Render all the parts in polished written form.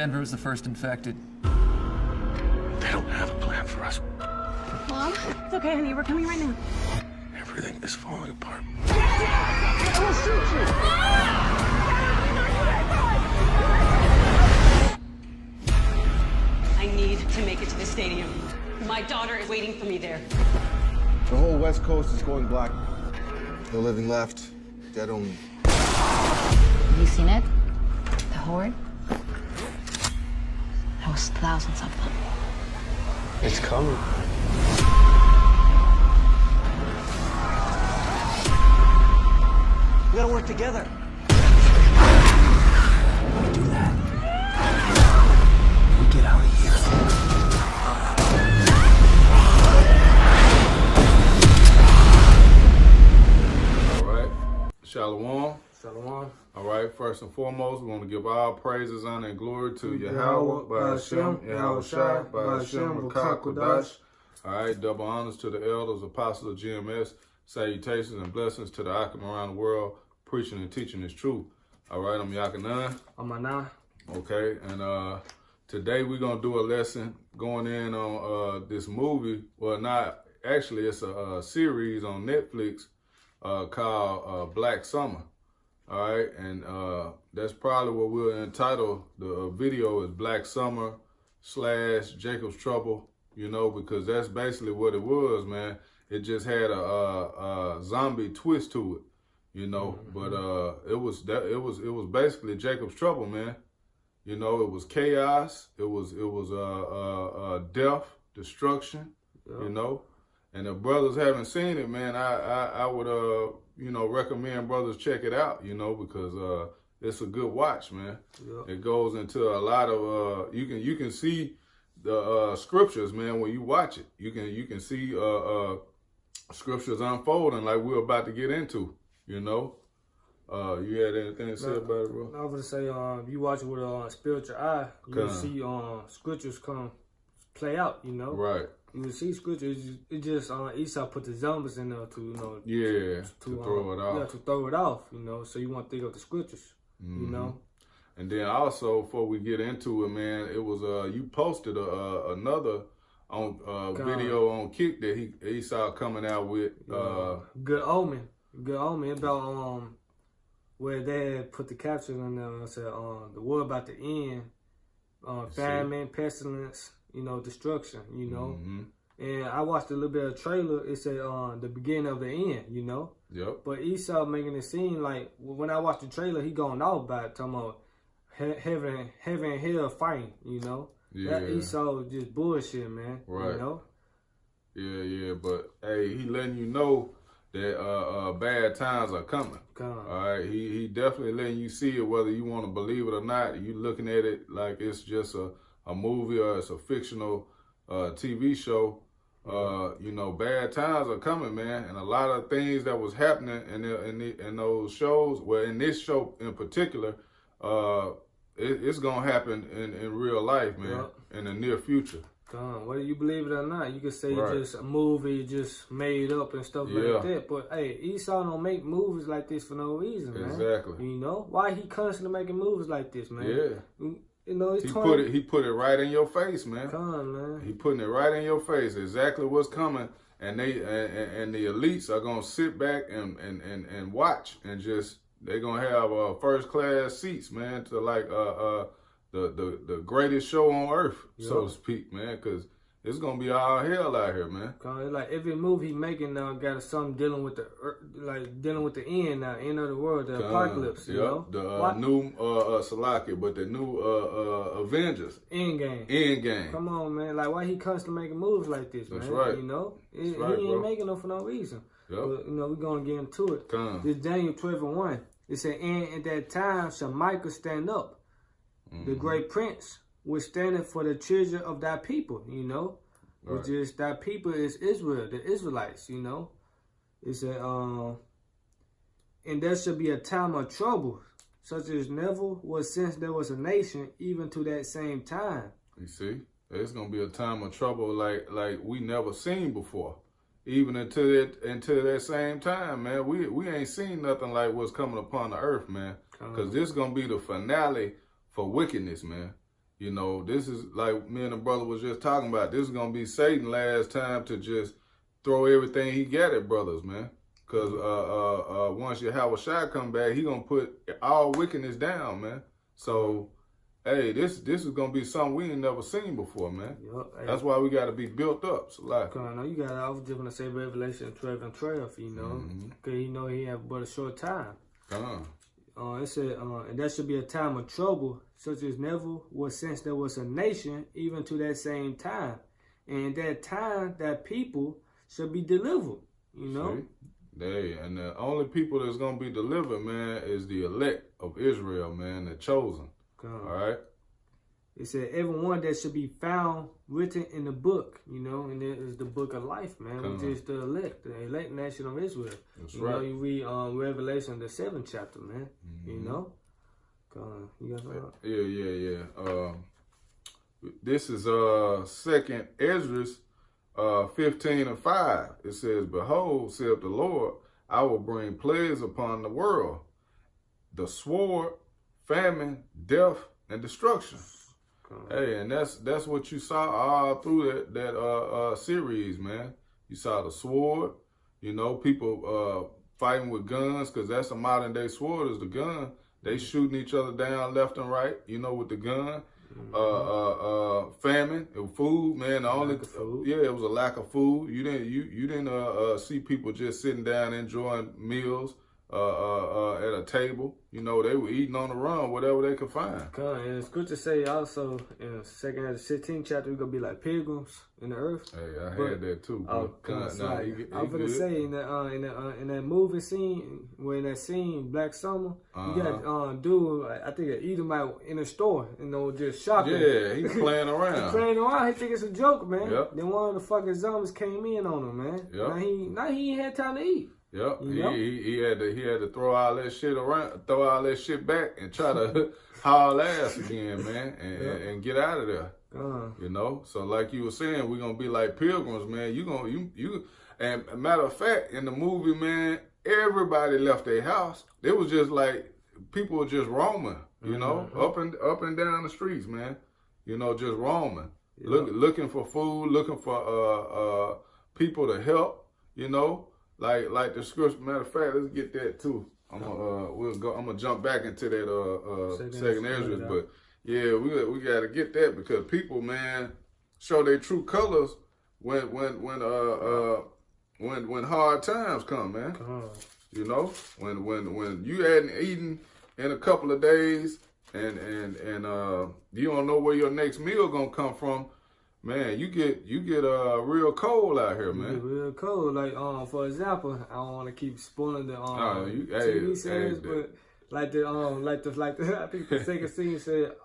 Denver was the first infected. They don't have a plan for us. Mom? It's okay, honey. We're coming right now. Everything is falling apart. I'll shoot you! I need to make it to the stadium. My daughter is waiting for me there. The whole West Coast is going black. No living left. Dead only. Have you seen it? The horde? There was thousands of them. It's coming. We gotta work together. We do that. We get out of here. All right. Shalom. Shalom. All right. First and foremost, we want to give all praises, honor, and glory to Yahweh, Ba'ashem, Yahweh Shai, Ba'ashem, Rakakodash. All right. Double honors to the elders, apostles of GMS. Salutations and blessings to the Akim around the world, preaching and teaching this truth. All right. I'm Yakanan. I'm Anan. Okay. And today we're going to do a lesson going in on this movie. Well, not actually, it's a series on Netflix called Black Summer. All right, and that's probably what we'll entitle the video is Black Summer / Jacob's Trouble, you know, because that's basically what it was, man. It just had a zombie twist to it, you know, but it was basically Jacob's Trouble, man. You know, it was chaos, it was death, destruction, you know. And if brothers haven't seen it, man, I would you know, recommend brothers check it out, you know, because it's a good watch, man. Yeah. It goes into a lot of you can see the scriptures, man, when you watch it. You can see scriptures unfolding like we're about to get into, you know. You had anything to say about it, bro? I was gonna say, if you watch it with a spiritual eye, you will see scriptures come play out, you know. Right. You will see scriptures. It just Esau put the zombies in there to, you know. Yeah. To throw it off. Yeah, to throw it off, you know. So you want to think of the scriptures, you know. And then also, before we get into it, man, it was you posted another video on Kick that Esau coming out with. Good Omen about where they had put the captions on there and said the world about to end, famine, pestilence, you know, destruction, you know. And I watched a little bit of trailer. It said the beginning of the end, you know. Yep. But Esau making it seem like when I watched the trailer, he going off about it, talking about heaven and hell fighting, you know. Yeah. That Esau just bullshit, man. Right. You know. Yeah. But hey, he letting you know that bad times are coming. All right. He definitely letting you see it, whether you want to believe it or not. You looking at it like it's just a movie or it's a fictional TV show. You know, bad times are coming, man, and a lot of things that was happening in those shows, well, in this show in particular, it's gonna happen in real life, man, in the near future. Whether you believe it or not, you could say it's just a movie just made up and stuff like that. But hey, Esau don't make movies like this for no reason, man. Exactly. You know why he constantly making movies like this, man? Yeah. You know, he put it right in your face, man. Man. He putting it right in your face, exactly what's coming, and they and the elites are gonna sit back and watch, and just they're gonna have first class seats, man, to like the greatest show on earth, so to speak, man, because it's gonna be all hell out here, man. Like every movie he making now got something dealing with the end now, end of the world, the apocalypse. You know? The new Salaki, but the new Avengers. Endgame. Come on, man. Like why he constantly making movies like this, man? That's right. You know, he right, ain't bro. making them for no reason. Yep. But, you know, we're gonna get into it. This Daniel 12:1. It said, and at that time shall Michael stand up, the great prince, which standeth for the children of thy people, you know, which is thy people is Israel, the Israelites, you know. It said, and there shall be a time of trouble, such as never was since there was a nation, even to that same time. You see, it's gonna be a time of trouble like we never seen before. Even until that same time, man, we ain't seen nothing like what's coming upon the earth, man. Because this is gonna be the finale for wickedness, man. You know, this is like me and the brother was just talking about. This is gonna be Satan last time to just throw everything he got at brothers, man. Cause once Yahweh Shai come back, he gonna put all wickedness down, man. So, hey, this is gonna be something we ain't never seen before, man. Yup. Hey, That's why we gotta be built up. So like, you got. I was just gonna say Revelation 12 and 12. You know, because you know he have but a short time. It said, and that should be a time of trouble, such as never was since there was a nation, even to that same time. And that time, that people should be delivered. You know. See? And the only people that's gonna be delivered, man, is the elect of Israel, man, the chosen. All right. It said everyone that should be found written in the book, you know, and it is the book of life, man, which is the elect nation of Israel. That's you right. know, you read Revelation, the 7th chapter, man. You know. You got Yeah. This is 2nd Esdras 15 and 5. It says, "Behold, saith the Lord, I will bring plagues upon the world, the sword, famine, death, and destruction." Hey, and that's what you saw all through that series, man. You saw the sword, you know, people fighting with guns, because that's a modern day sword, is the gun. They shooting each other down left and right, you know, with the gun. Famine, food, man. It was a lack of food. You didn't see people just sitting down enjoying meals at a table. You know, they were eating on the run, whatever they could find. And it's good to say also in 2nd Esdras 16 chapter, we're gonna be like pilgrims in the earth. Hey, I had that too. I was gonna say in that movie scene, where in that scene, Black Summer, you got dude, I think an Edomite in a store, you know, just shopping. Yeah, he's playing around. He think it's a joke, man. Yep. Then one of the fucking zombies came in on him, man. Yep. Now he ain't had time to eat. Yep, You know? he had to throw all that shit around, throw all that shit back, and try to haul ass again, man, and get out of there. You know, so like you were saying, we're gonna be like pilgrims, man. And matter of fact, in the movie, man, everybody left their house. It was just like people were just roaming, you know, up and down the streets, man. You know, just roaming, looking for food, looking for people to help, you know. Like the scripture. Matter of fact, let's get that too. I'm gonna jump back into that 2nd Esdras, but yeah, we gotta get that, because people, man, show their true colors when hard times come, man. You know, when you hadn't eaten in a couple of days, and you don't know where your next meal gonna come from. Man, you get real cold out here, man. Real cold. Like for example, I don't want to keep spoiling the TV series, but like the I think the second scene said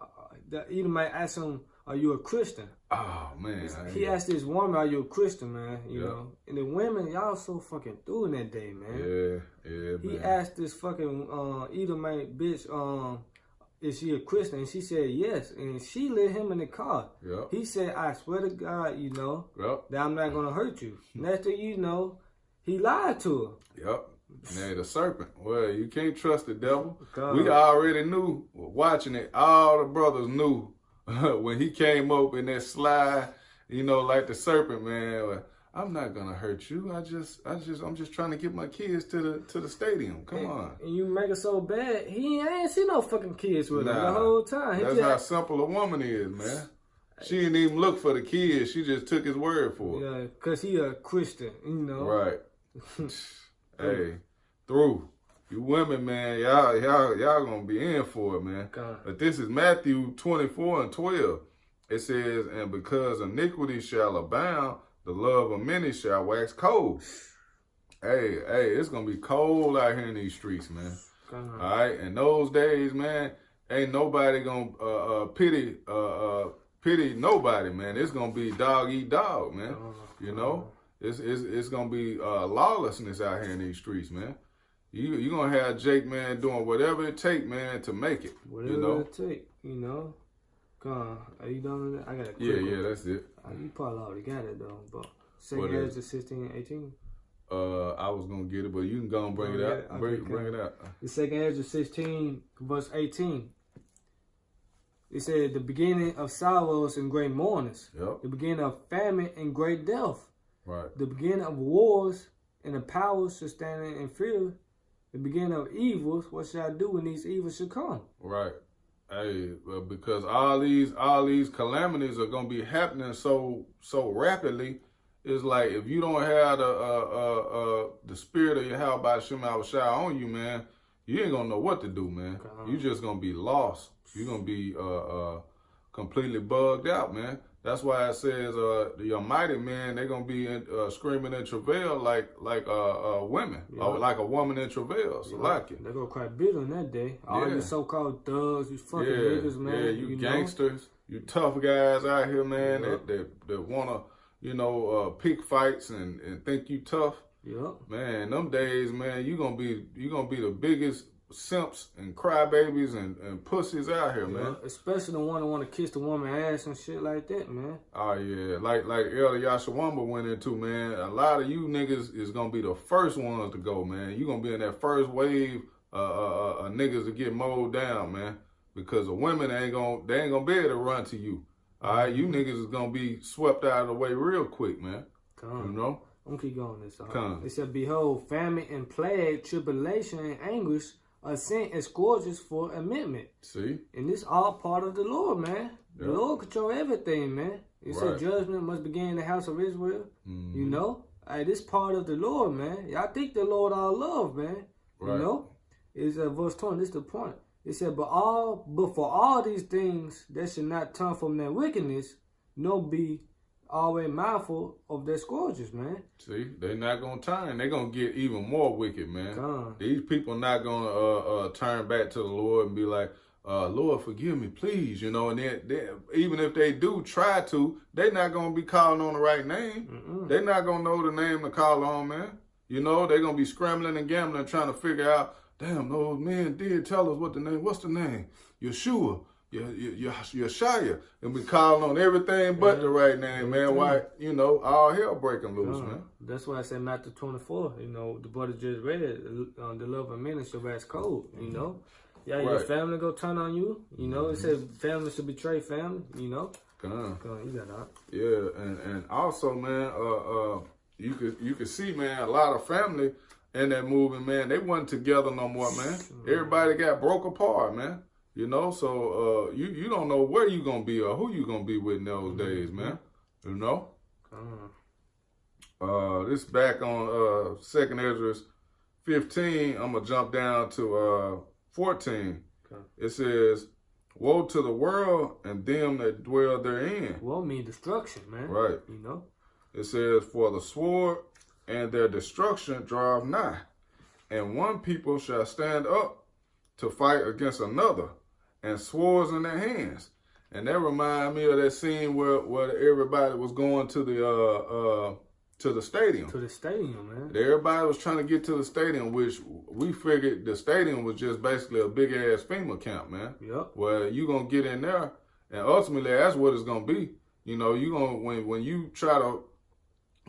the Edomite asked him, "Are you a Christian?" Oh man, he asked this woman, "Are you a Christian, man?" You know, and the women, y'all so fucking through in that day, man. Yeah, man. He asked this fucking Edomite bitch, is she a Christian? And she said yes. And she let him in the car. Yep. He said, I swear to God, you know, that I'm not going to hurt you. Next thing you know, he lied to her. Yep. Now the serpent. Well, you can't trust the devil. God. We already knew, watching it, all the brothers knew when he came up in that slide, you know, like the serpent, man. I'm not gonna hurt you. I'm just trying to get my kids to the stadium. Come on. And you make it so bad. He ain't see no fucking kids with him the whole time. That's how simple a woman is, man. She didn't even look for the kids. She just took his word for it. Yeah, cause he a Christian, you know. Right. Hey, through you women, man, y'all gonna be in for it, man. God. But this is Matthew 24 and 12. It says, "And because iniquity shall abound, the love of many shall wax cold." Hey, it's gonna be cold out here in these streets, man. All right, in those days, man, ain't nobody gonna pity nobody, man. It's gonna be dog eat dog, man. You know, it's gonna be lawlessness out here in these streets, man. You gonna have Jake, man, doing whatever it take, man, to make it. Whatever it take, you know. Come on, are you done with that? I got a quick Yeah, that's it. You probably already got it though, but 2nd Esdras 16 and 18. I was gonna get it, but you can go and bring it out. Bring it out. The 2nd Esdras 16 verse 18. It said the beginning of sorrows and great mournings. Yep. The beginning of famine and great death. Right. The beginning of wars and the powers shall stand in fear. The beginning of evils, what shall I do when these evils should come? Right. Hey, because all these calamities are gonna be happening so rapidly. It's like if you don't have the spirit of Yahweh by Shem Shai on you, man, you ain't gonna know what to do, man. You just gonna be lost. You're gonna be completely bugged out, man. That's why it says your mighty men, they're gonna be screaming in travail like women, or like a woman in travail. So like it. They're gonna cry bitter on that day. All you so-called thugs, you fucking niggas, man. Yeah, you gangsters, you tough guys out here, man, that wanna, pick fights and think you tough. Yep. Man, them days, man, you gonna be the biggest simps and crybabies and pussies out here, man. Especially the one that want to kiss the woman ass and shit like that, man. Oh yeah, like Elder Yashawamba went into, man. A lot of you niggas is gonna be the first ones to go, man. You gonna be in that first wave of niggas to get mowed down, man. Because the women ain't gonna be able to run to you. All right, you niggas is gonna be swept out of the way real quick, man. I'm gonna keep going this. It said, behold, famine and plague, tribulation and anguish are sent as scourges for amendment. See? And this all part of the Lord, man. The Lord control everything, man. It said judgment must begin in the house of Israel. Hey, this part of the Lord, man. Y'all think the Lord all love, man. It's verse 20, this is the point. It said, but for all these things that should not turn from their wickedness, nor be always mindful of their scourges, man. See, they not gonna turn. They gonna get even more wicked, man. These people not gonna turn back to the Lord and be like, Lord, forgive me, please. And then even if they do try to, they not gonna be calling on the right name. They not gonna know the name to call on, man. They gonna be scrambling and gambling, trying to figure out, damn, those men did tell us what the name. What's the name? Yeshua. Yeshaya, and we calling on everything but the right name, man. Why, all hell breaking loose, man. That's why I said Matthew 24. The brother just read it. The love of men shall wax cold. Your family go turn on you. It said family should betray family. You got that. Yeah, and also, man, you could see, man, a lot of family in that movie, man. They wasn't together no more, man. Everybody got broke apart, man. So you don't know where you gonna be or who you gonna be with in those days, man. This back on 2nd Ezra 15. I'm gonna jump down to 14. It says, "Woe to the world and them that dwell therein." Woe mean destruction, man. Right. It says, "For the sword and their destruction draweth nigh, and one people shall stand up to fight against another, and swords in their hands." And that remind me of that scene where everybody was going to the stadium. To the stadium, man. Everybody was trying to get to the stadium, which we figured the stadium was just basically a big ass FEMA camp, man. Yep. Where you gonna get in there, and ultimately that's what it's gonna be. You gonna when you try to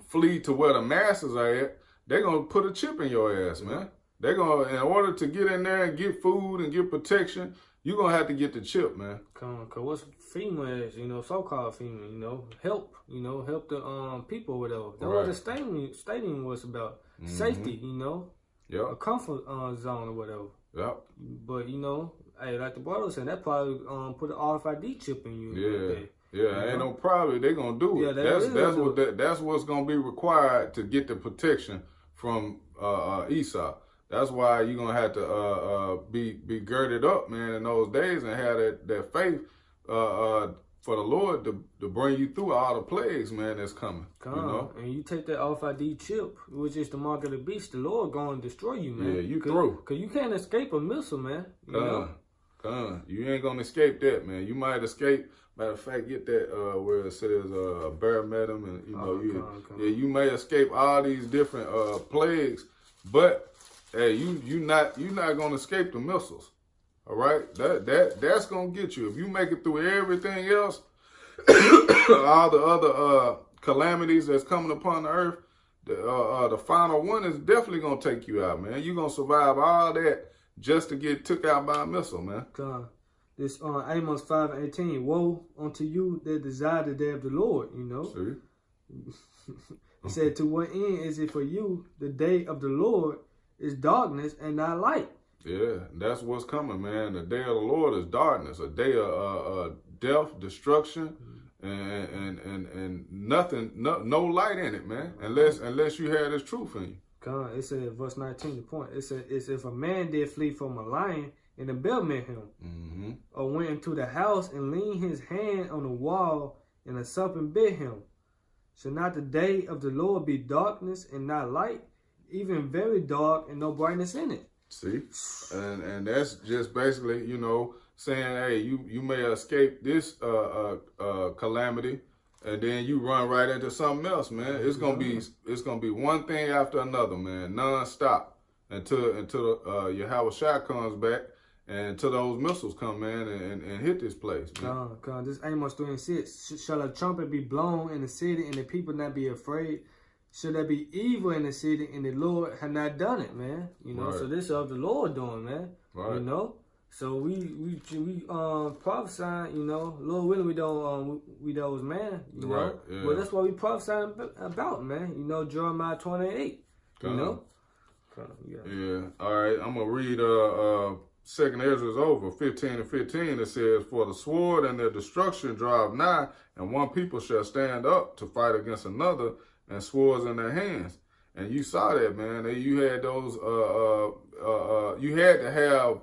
flee to where the masses are at, they're gonna put a chip in your ass, man. They're gonna, in order to get in there and get food and get protection, you're gonna have to get the chip, man. Cause what's FEMA is, so-called FEMA, help, help the people or whatever. That's what the stadium was about. Safety, a comfort zone or whatever. Yep. But hey, like the brother said, that probably put an RFID chip in you. Yeah, ain't no problem. They gonna do it. That's what's gonna be required to get the protection from Esau. That's why you're gonna have to be girded up, man, in those days, and have that faith for the Lord to bring you through all the plagues, man, that's coming. And you take that RFID chip, which is the mark of the beast, the Lord gonna destroy you, man. Yeah, you through. Cause you can't escape a missile, man. You ain't gonna escape that, man. You might escape. Matter of fact, get that where it says barometer, and you may escape all these different plagues, but hey, you not gonna escape the missiles. All right, that's gonna get you. If you make it through everything else, all the other calamities that's coming upon the earth, the final one is definitely gonna take you out, man. You're gonna survive all that just to get took out by a missile, man. This Amos 5:18. Woe unto you that desire the day of the Lord. You know. See? It said, to what end is it for you the day of the Lord is darkness and not light? Yeah, that's what's coming, man. The day of the Lord is darkness, a day of death, destruction, and nothing, no light in it, man. Unless you have this truth in you. God, it said, verse 19, the point. It said, it's if a man did flee from a lion and the bear met him, or went into the house and leaned his hand on the wall and a serpent bit him. Shall not the day of the Lord be darkness and not light, even very dark and no brightness in it? See, and that's just basically, you know, saying, hey, you may escape this calamity, and then you run right into something else, man. It's gonna be one thing after another, man, non-stop until Yahweh Shai comes back and until those missiles come in and hit this place, man. God, this Amos 3:6. Shall a trumpet be blown in the city and the people not be afraid? Should there be evil in the city and the Lord had not done it, man? You know, Right. so this is of the Lord doing, man. Right. You know, so we prophesying, you know, Lord willing we don't we those, man. You know, Right, yeah. but that's what we prophesying about, man. You know, Jeremiah 28. You know, Yeah. All right. I'm gonna read 2nd Ezra's over 15 and 15. It says, "For the sword and their destruction drive nigh, and one people shall stand up to fight against another, and swords in their hands." And you saw that, man. You had those. You had to have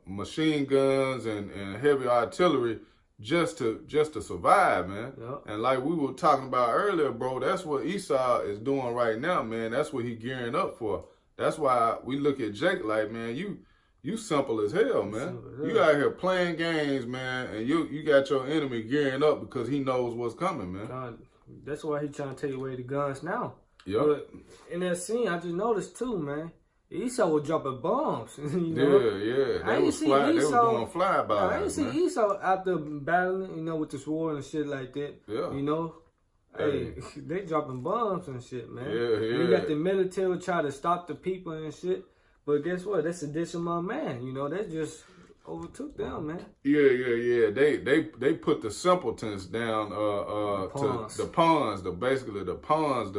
machine guns and heavy artillery just to survive, man. Yep. And like we were talking about earlier, bro, that's what Esau is doing right now, man. That's what he gearing up for. That's why we look at Jake like, man, you simple as hell, man. You out here playing games, man, and you got your enemy gearing up because he knows what's coming, man. God, that's why he trying to take away the guns now. Yep. But in that scene, I just noticed too, man. Esau was dropping bombs. You know? Yeah. I They was doing I flybys, ain't see man. Esau out there battling, you know, with the sword and shit like that. Yeah. You know, Hey. they dropping bombs and shit, man. Yeah. You got the military try to stop the people and shit. But guess what? That's a dish of my man. You know, that just overtook them, man. Yeah. They put the simpletons down pawns. to the pawns,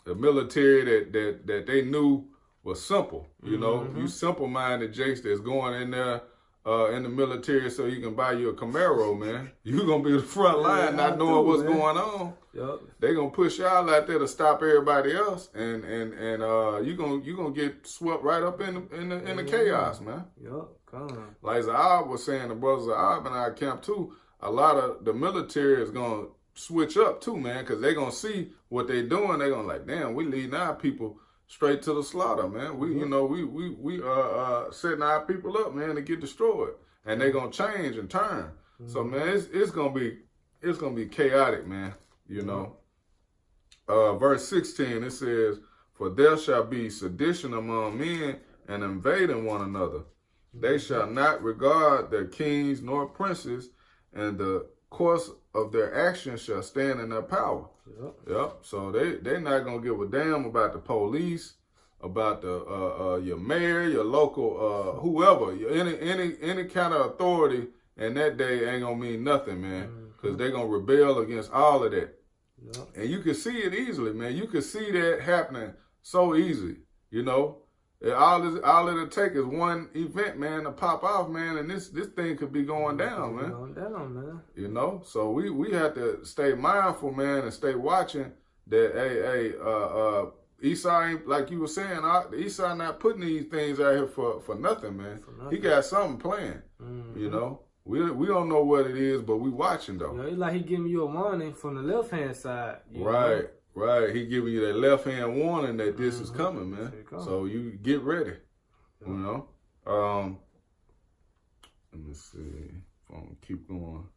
the military that they knew was simple. You know, you simple-minded Jakes that's going in there in the military so you can buy you a Camaro, man. You gonna be the front line, not knowing what's going on. Yep. They gonna push y'all out there to stop everybody else, and you gonna get swept right up in the chaos, man. Yep. Come on. Like Zaab was saying, the brothers Zaab and our camp too, a lot of the military is gonna switch up too, man, because they gonna see what they doing. They gonna like, damn, we leading our people straight to the slaughter, man. We we setting our people up, man, to get destroyed, and they gonna change and turn. So man, it's gonna be chaotic, man. You know. Verse 16 it says, "For there shall be sedition among men and invading one another. They shall not regard their kings nor princes, and the course of their actions shall stand in their power." Yep. So they not gonna give a damn about the police, about the your mayor, your local whoever, any kind of authority. And that day ain't gonna mean nothing, man, because they gonna rebel against all of that. Yep. And you can see it easily, man. You can see that happening so easy, you know. All it'll take is one event, man, to pop off, man, and this thing could be going down, man. Going down, man. You know, so we have to stay mindful, man, and stay watching that. Esau ain't, like you were saying, Esau not putting these things out here for nothing, man. He got something planned. You know, we don't know what it is, but we watching though. You know, it's like he giving you a warning from the left hand side. Right. Right, he giving you that left hand warning that this is coming, man. So you get ready, you know. Let me see if I'm gonna keep going.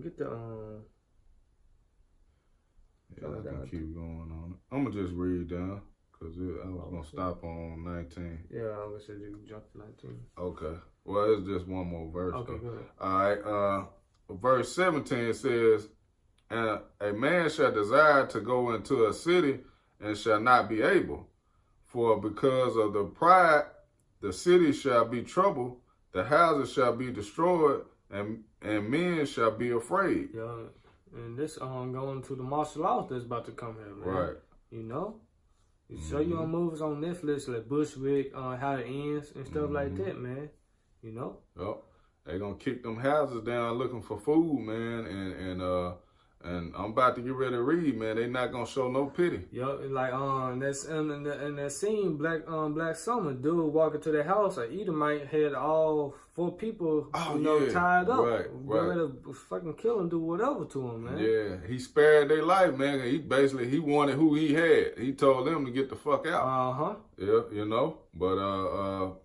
Get the Yeah, I can keep going on it. I'm gonna just read down because I was gonna stop on 19. Yeah, I'm gonna say you can jump to 19. Okay. Well, it's just one more verse. Okay, though. go ahead. All right. Verse 17 says, "And a man shall desire to go into a city and shall not be able. For because of the pride, the city shall be troubled the houses shall be destroyed, and men shall be afraid. Yeah, and this going to the martial law that's about to come here, man. Right. You know, you show you on movies on Netflix like Bushwick, How It Ends and stuff like that, man. You know. Yep. They gonna kick them houses down looking for food, man, and I'm about to get ready to read, man. They not gonna show no pity. Yo, like that's in that scene, Black Summer, dude walking to the house, like Edomite had all 4 people, tied up, right. ready to fucking kill him, do whatever to him, man. Yeah, he spared their life, man. He wanted who he had. He told them to get the fuck out. Yeah, you know. But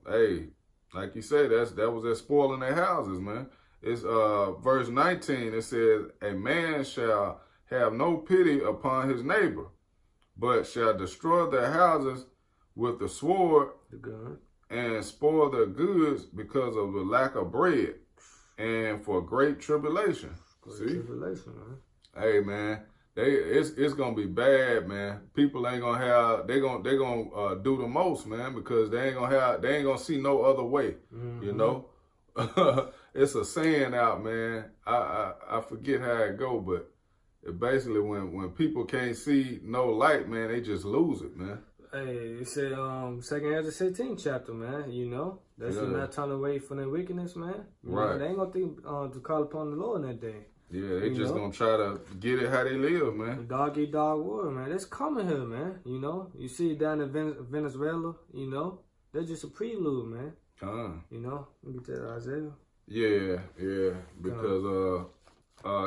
hey, like you said, that was spoiling their houses, man. It's verse 19. It says, "A man shall have no pity upon his neighbor, but shall destroy their houses with the sword, the gun, and spoil their goods because of the lack of bread, and for great tribulation." Tribulation, man. Hey, man, it's gonna be bad, man. People ain't gonna have. They gonna do the most, man, because they ain't gonna see no other way. You know. It's a saying out, man. I forget how it go, but it basically when people can't see no light, man, they just lose it, man. Hey, it said 2nd Ezra 16th chapter, man. You know, that's not turn away from their wickedness, man. You know, they ain't gonna think to call upon the Lord in that day. Yeah, they just gonna try to get it how they live, man. Dog eat dog world, man. That's coming here, man. You know, you see it down in Venezuela. You know, that's just a prelude, man. You know, let me tell you, Isaiah. Yeah, because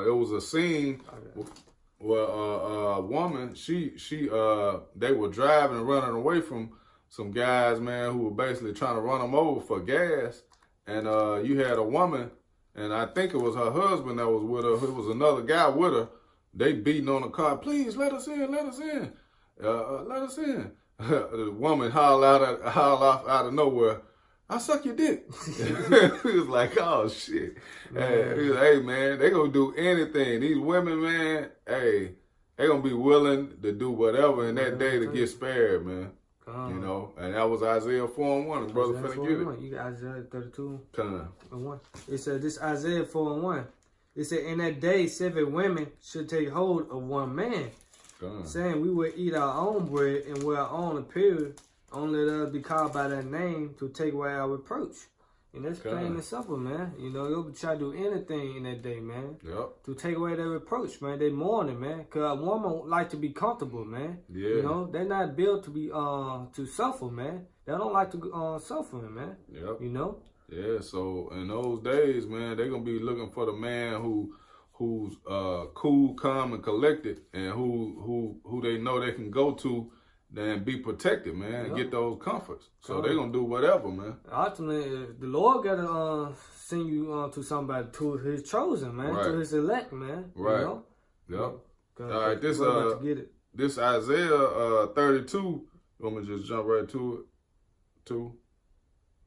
it was a scene where a woman, she they were driving and running away from some guys, man, who were basically trying to run them over for gas, and you had a woman, and I think it was her husband that was with her. It was another guy with her. They beating on the car. "Please let us in, let us in, let us in." The woman holled off out of nowhere, "I suck your dick." He was like, "Oh shit." Hey man, they gonna do anything. These women, man, hey, they gonna be willing to do whatever in that day to get spared, man. You know, and that was Isaiah 4:1. Brother finna get it. You got Isaiah 32. 1. It said this Isaiah 4:1. It said, "In that day 7 women should take hold of one man, saying, we will eat our own bread and wear our own apparel. Only let us be called by that name to take away our reproach." And that's plain and simple, man. You know, you'll try to do anything in that day, man. Yep. To take away their reproach, man. They mourning, man. Because a woman like to be comfortable, man. Yeah. You know, they're not built to be, to suffer, man. They don't like to suffer, man. Yep. You know? Yeah, so in those days, man, they're going to be looking for the man who's cool, calm, and collected, and who they know they can go to and be protected, man, and get those comforts. So they're going to do whatever, man. Ultimately, the Lord got to send you to somebody, to his chosen, man, to his elect, man. Right. You know? Yep. All right, this Isaiah 32, you want me to just jump right to it? 2?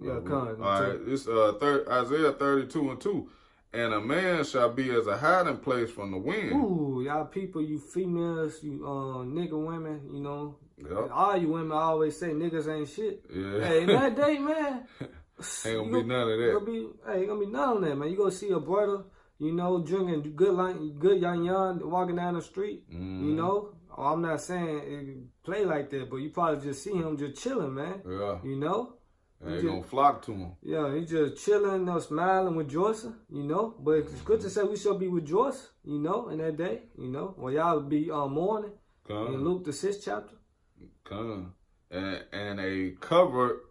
Yeah, come on. All right, this Isaiah 32:2. "And a man shall be as a hiding place from the wind." Ooh, y'all people, you females, you nigga women, you know. Yep. All you women always say niggas ain't shit. Yeah. Hey, in that day, man, ain't gonna be none of that. Ain't gonna be none of that, man. You gonna see a brother, you know, drinking good young, walking down the street, you know. I'm not saying it play like that, but you probably just see him just chilling, man. Yeah. You know. They gonna flock to him. Yeah, he just chilling, smiling, rejoicing, you know. But it's good to say we shall be rejoicing, you know, in that day, you know. Well, y'all be mourning in Luke the 6th chapter. And a cover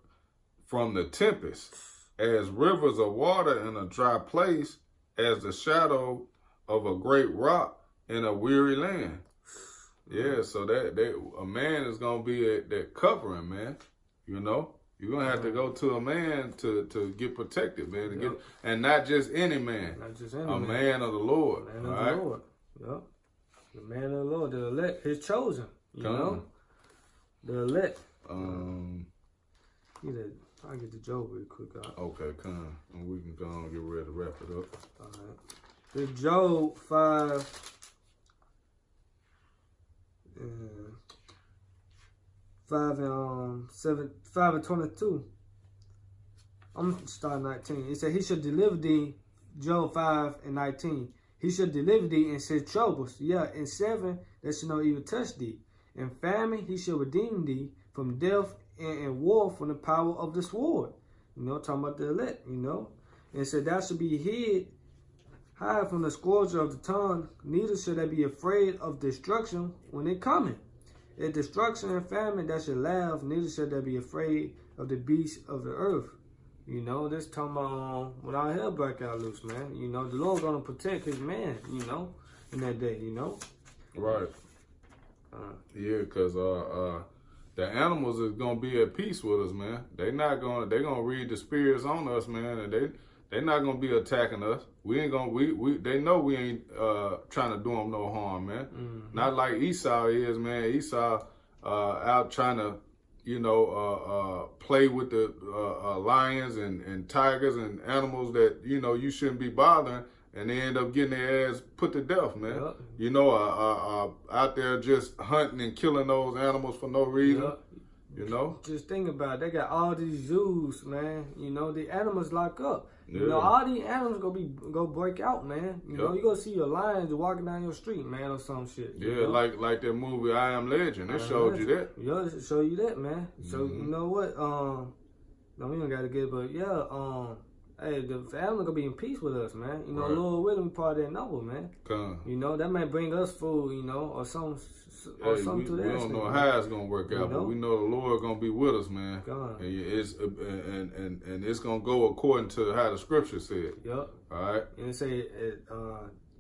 from the tempest, as rivers of water in a dry place, as the shadow of a great rock in a weary land. Yeah, so a man is gonna be that covering, man. You know. You're going to have to go to a man to get protected, man. And not just any man. Not just any man. A man of the Lord. Man of the Lord. Yep. The man of the Lord, the elect, his chosen. You know? The elect. I'll get the Job real quick. Okay, come. And we can go on and get ready to wrap it up. All right. The Job 5. 5 and 22. I'm starting 19. It said, he should deliver thee, Job 5:19. He should deliver thee in 6 troubles. Yeah, in 7, there shall no evil touch thee. In famine, he shall redeem thee from death, and in war from the power of the sword. You know, talking about the elect, you know. And it said, thou shalt be hide from the scourge of the tongue, neither shall they be afraid of destruction when it cometh. At destruction and famine, thou shalt laugh, neither shall they be afraid of the beasts of the earth. You know, this talking about when our hell break out loose, man. You know, the Lord gonna protect his man, you know, in that day, you know. Right. Yeah, because the animals is gonna be at peace with us, man. They gonna read the spirits on us, man, and they not gonna be attacking us. We ain't gonna they know we ain't trying to do them no harm, man. Mm-hmm. Not like Esau is, man. Esau out trying to, you know, play with the lions and tigers and animals that, you know, you shouldn't be bothering, and they end up getting their ass put to death, man. Yep. You know, out there just hunting and killing those animals for no reason. Yep. You know? Just think about it. They got all these zoos, man. You know, the animals lock up. Yeah. You know, all these animals go break out, man. You know, you gonna see your lions walking down your street, man, or some shit. Yeah, know? like that movie I Am Legend. It showed you that. Yeah, it show you that, man. So you know what? No, we don't gotta get, but yeah, hey, the family gonna be in peace with us, man. You know, Lord willing, part of that number, man. You know, that may bring us food, you know, or something to that. We don't know how it's gonna work out, but we know the Lord gonna be with us, man. And it's and it's gonna go according to how the scripture said. Yep. All right. And it say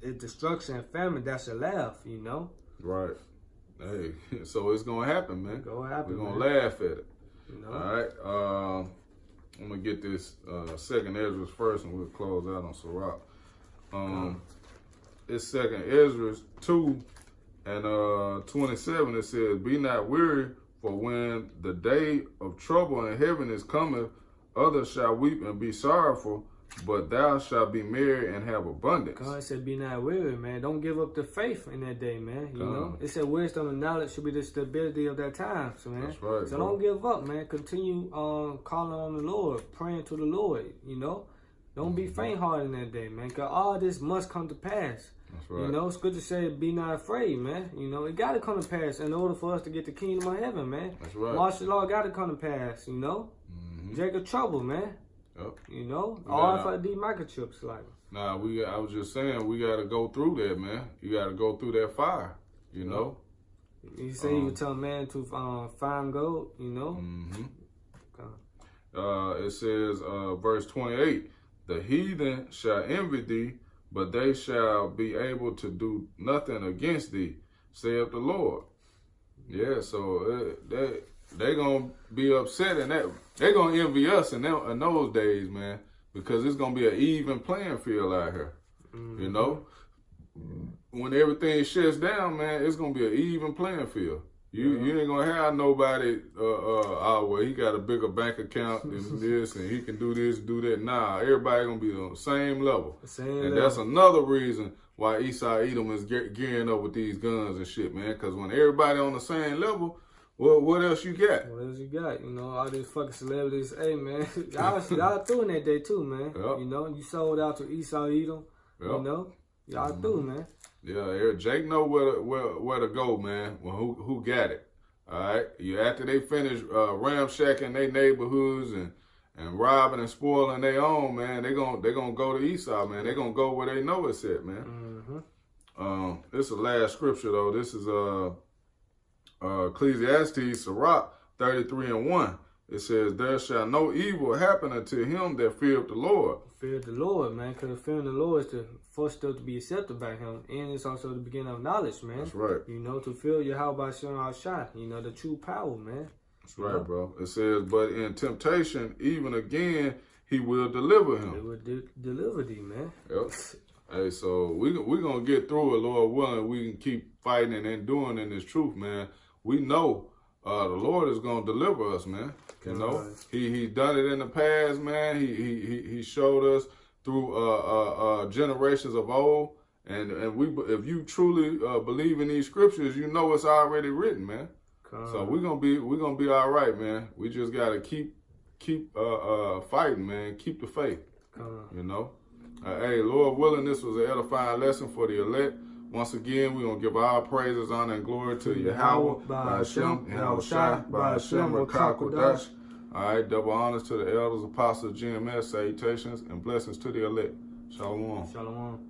it destruction and famine, that's a laugh, you know. Right. Hey, so it's gonna happen, man. We're gonna laugh at it. You know? All right. I'm gonna get this second Ezra first, and we'll close out on Sirach. It's second Ezra 2 and 27. It says, "Be not weary, for when the day of trouble in heaven is coming, others shall weep and be sorrowful, but thou shalt be merry and have abundance." God said, "Be not weary, man. Don't give up the faith in that day, man. You know, it said wisdom and knowledge should be the stability of that time, so man. That's right, so don't give up, man. Continue calling on the Lord, praying to the Lord. You know, don't be faint-hearted in that day, man. Cause all this must come to pass. That's right. You know, Scripture said, "Be not afraid, man." You know, it got to come to pass in order for us to get the kingdom of heaven, man. That's right. Martial law got to come to pass. You know, Jacob trouble, man. Yep. You know, RFID microchips, like. Nah, I was just saying we got to go through that, man. You got to go through that fire, you know. You say you tell man to find gold, you know. It says, verse 28, "The heathen shall envy thee, but they shall be able to do nothing against thee, saith the Lord." Yeah, so they gonna be upset, and that they gonna envy us in those days, man, because it's gonna be an even playing field out here. You know, when everything shuts down, man, it's gonna be an even playing field. You ain't gonna have nobody. Well, he got a bigger bank account than this, and he can do this, do that. Nah, everybody gonna be on the same level. That's another reason why Esau Edom is gearing up with these guns and shit, man. Because when everybody on the same level, well, what else you got? What else you got? You know, all these fucking celebrities. Hey, man, y'all through in that day too, man. Yep. You know, you sold out to Esau Edom. Yep. You know, y'all through, man. Yeah, Jake know where to go, man. Well, who got it? All right. After they finish ramshacking their neighborhoods and robbing and spoiling their own, man, they gonna go to Esau, man. They gonna go where they know it's at, man. This is the last scripture though. This is Ecclesiastes, Sirach 33:1. It says, "There shall no evil happen unto him that feareth the Lord." Fear the Lord, man, because fearing the Lord is the first step to be accepted by him, and it's also the beginning of knowledge, man. That's right. You know, to feel your how by showing our shot, you know, the true power, man. That's right, bro. It says, "But in temptation, even again, he will deliver him." He will deliver thee, man. Yep. Hey, so we gonna get through it, Lord willing. We can keep fighting and enduring in this truth, man. We know the Lord is gonna deliver us, man. You know, he done it in the past, man. He showed us through generations of old, and if you truly believe in these scriptures, you know it's already written, man. So we're gonna be all right, man. We just gotta keep keep fighting, man. Keep the faith. You know. Hey, Lord willing, this was an edifying lesson for the elect. Once again, we're going to give our praises, honor, and glory to Yahweh, Ba'ashem, Yahushai, Ba'ashem, Rakah Kodash. All right, double honors to the elders, apostles, GMS, salutations, and blessings to the elect. Shalom. Shalom.